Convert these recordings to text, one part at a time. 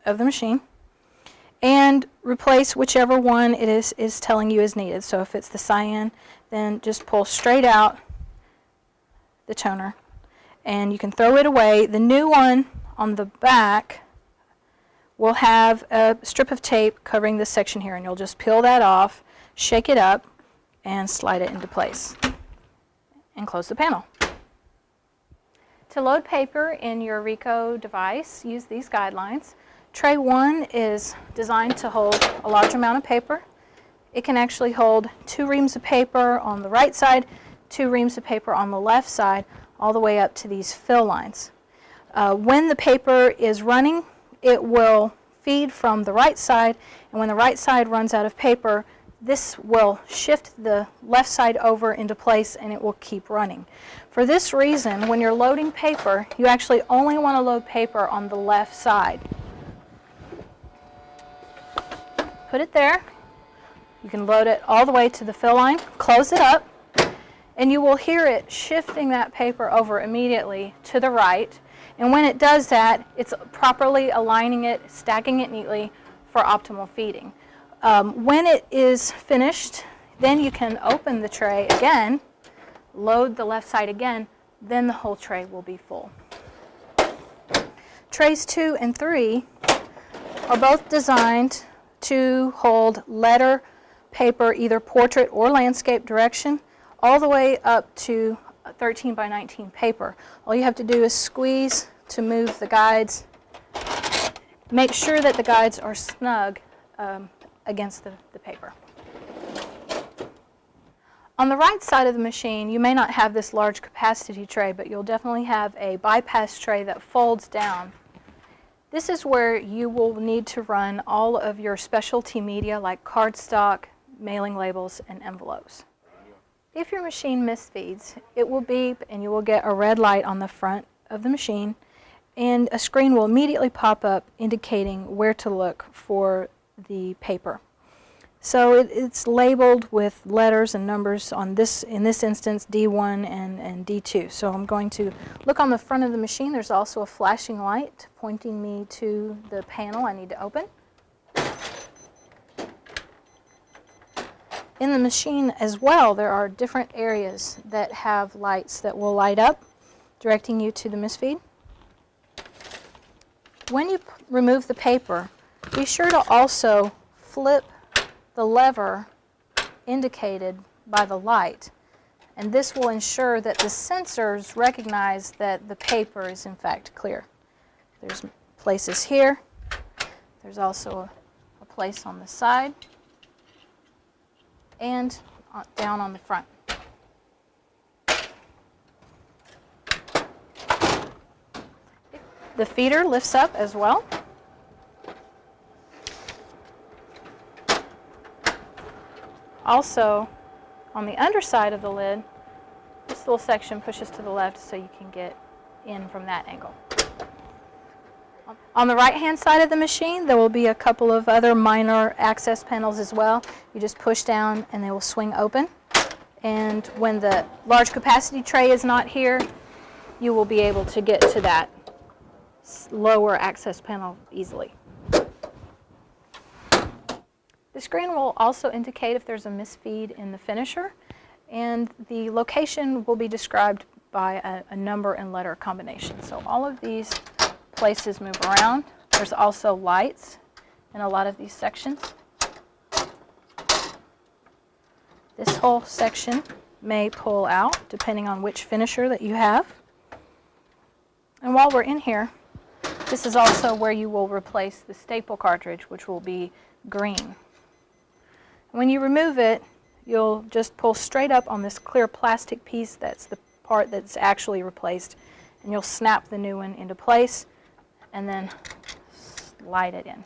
of the machine and replace whichever one it is telling you is needed. So if it's the cyan, then just pull straight out the toner and you can throw it away. The new one on the back will have a strip of tape covering this section here, and you'll just peel that off, shake it up, and slide it into place and close the panel. To load paper in your Ricoh device, use these guidelines. Tray 1 is designed to hold a large amount of paper. It can actually hold 2 reams of paper on the right side, 2 reams of paper on the left side, all the way up to these fill lines. When the paper is running, it will feed from the right side, and when the right side runs out of paper, this will shift the left side over into place and it will keep running. For this reason, when you're loading paper, you actually only want to load paper on the left side. Put it there. You can load it all the way to the fill line, close it up, and you will hear it shifting that paper over immediately to the right. And when it does that, it's properly aligning it, stacking it neatly for optimal feeding. When it is finished, then you can open the tray again, load the left side again, then the whole tray will be full. Trays 2 and 3 are both designed to hold letter paper, either portrait or landscape direction, all the way up to 13 by 19 paper. All you have to do is squeeze to move the guides. Make sure that the guides are snug against the paper. On the right side of the machine, you may not have this large capacity tray, but you'll definitely have a bypass tray that folds down. This is where you will need to run all of your specialty media like cardstock, mailing labels, and envelopes. If your machine misfeeds, it will beep and you will get a red light on the front of the machine, and a screen will immediately pop up indicating where to look for the paper. So it's labeled with letters and numbers on this, in this instance, D1 and D2. So I'm going to look on the front of the machine. There's also a flashing light pointing me to the panel I need to open. In the machine as well, there are different areas that have lights that will light up, directing you to the misfeed. When you remove the paper, be sure to also flip the lever indicated by the light, and this will ensure that the sensors recognize that the paper is in fact clear. There's places here. There's also a place on the side and down on the front. The feeder lifts up as well. Also, on the underside of the lid, this little section pushes to the left so you can get in from that angle. On the right-hand side of the machine, there will be a couple of other minor access panels as well. You just push down and they will swing open. And when the large capacity tray is not here, you will be able to get to that lower access panel easily. The screen will also indicate if there's a misfeed in the finisher, and the location will be described by a number and letter combination. So all of these places move around. There's also lights in a lot of these sections. This whole section may pull out depending on which finisher that you have. And while we're in here, this is also where you will replace the staple cartridge, which will be green. When you remove it, you'll just pull straight up on this clear plastic piece. That's the part that's actually replaced, and you'll snap the new one into place and then slide it in.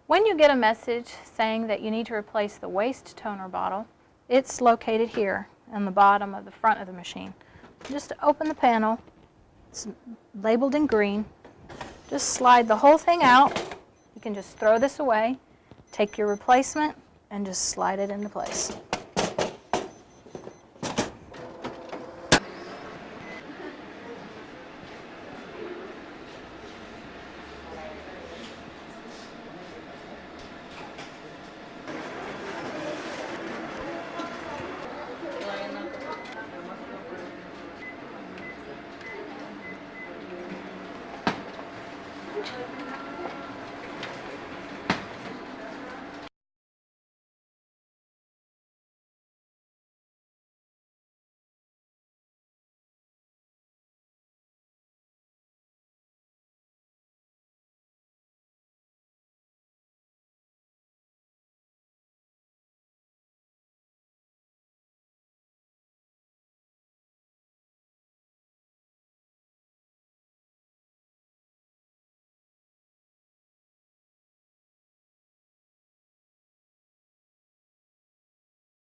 When you get a message saying that you need to replace the waste toner bottle, it's located here on the bottom of the front of the machine. Just open the panel. It's labeled in green. Just slide the whole thing out. You can just throw this away, take your replacement, and just slide it into place. Bye.